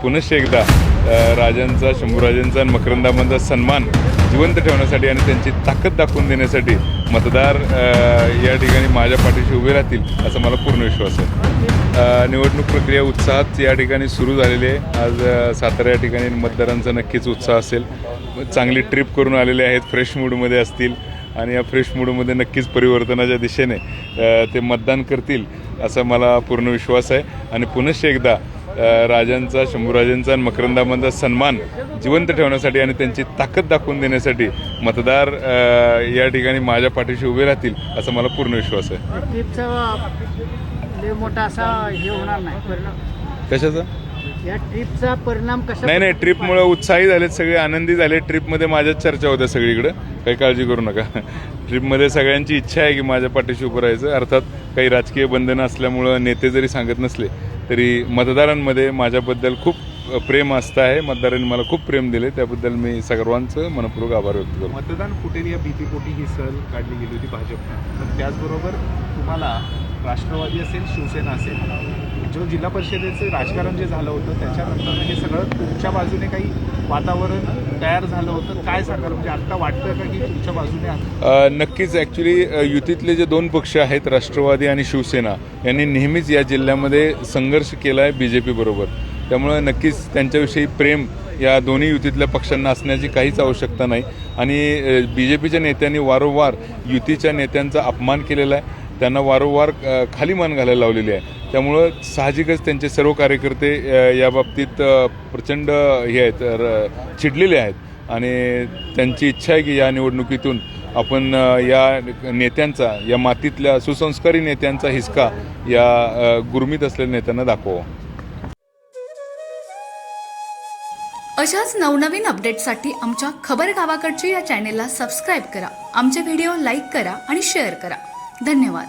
पुनश्च एकदा राजांचा, शंभूराजांचा आणि मकरंदाबांचा सन्मान जिवंत ठेवण्यासाठी आणि त्यांची ताकद दाखवून देण्यासाठी मतदार या ठिकाणी माझ्या पाठीशी उभे राहतील असं मला पूर्ण विश्वास आहे. निवडणूक प्रक्रिया उत्साहात या ठिकाणी सुरू झालेली आहे. आज सातारा या ठिकाणी मतदारांचा नक्कीच उत्साह असेल. चांगली ट्रिप करून आलेले आहेत, फ्रेश मूडमध्ये असतील आणि या फ्रेश मूडमध्ये नक्कीच परिवर्तनाच्या दिशेने ते मतदान करतील असा मला पूर्ण विश्वास आहे. आणि पुनश्च एकदा राजांचा, शंभूराजांचा आणि मकरंदाबांचा सन्मान जिवंत ठेवण्यासाठी आणि त्यांची ताकद दाखवून देण्यासाठी मतदार या ठिकाणी माझ्या पाठीशी उभे राहतील असा मला पूर्ण विश्वास आहे. ट्रिपचा मोठा असा हे होणार नाही परिणाम. कशाचा? या ट्रिपचा परिणाम कशा? नाही, ट्रिपमुळे उत्साही झालेत, सगळे आनंदी झाले. ट्रिपमध्ये माझ्याच चर्चा होत्या सगळीकडे, काही काळजी करू नका. ट्रिपमध्ये सगळ्यांची इच्छा आहे की माझ्या पाठीशी उभं राहायचं. अर्थात काही राजकीय बंधनं असल्यामुळं नेते जरी सांगत नसले तरी मतदारांमध्ये माझ्याबद्दल खूप प्रेम असतं आहे. मतदारांनी मला खूप प्रेम दिले, त्याबद्दल मी सर्वांचं मनपूर्वक आभार व्यक्त करतो. मतदान फुटेल या भीतीपोटी ही सहल काढली गेली होती भाजपनं. पण त्याचबरोबर तुम्हाला राष्ट्रवादी असेल, शिवसेना असेल, जो जिल्हा परिषदेचं राजकारण जे झालं होतं त्याच्यानंतर हे सगळं तुमच्या बाजूने काही वातावरण तयार झालं होतं. काय सांगाल, म्हणजे आत्ता वाटतं का की तुमच्या बाजूने? नक्कीच. ॲक्च्युली युतीतले जे दोन पक्ष आहेत, राष्ट्रवादी आणि शिवसेना, यांनी नेहमीच या जिल्ह्यामध्ये संघर्ष केला आहे BJP बरोबर. त्यामुळे नक्कीच त्यांच्याविषयी प्रेम या दोन्ही युतीतल्या पक्षांना असण्याची काहीच आवश्यकता नाही. आणि BJPच्या नेत्यांनी वारंवार युतीच्या नेत्यांचा अपमान केलेला आहे, त्यांना वारंवार खाली मान घालायला लावलेली आहे. त्यामुळं साहजिकच त्यांचे सर्व कार्यकर्ते या बाबतीत प्रचंड हे आहेत, चिडलेले आहेत. आणि त्यांची इच्छा आहे की या निवडणुकीतून आपण या नेत्यांचा, या मातीतल्या सुसंस्कारी नेत्यांचा हिसका या गुरमीत असलेल्या नेत्यांना दाखवावा. अशाच नवनवीन अपडेटसाठी आमच्या खबर गावाकडची या चॅनेलला सबस्क्राईब करा. आमचे व्हिडिओ लाईक करा आणि शेअर करा. धन्यवाद.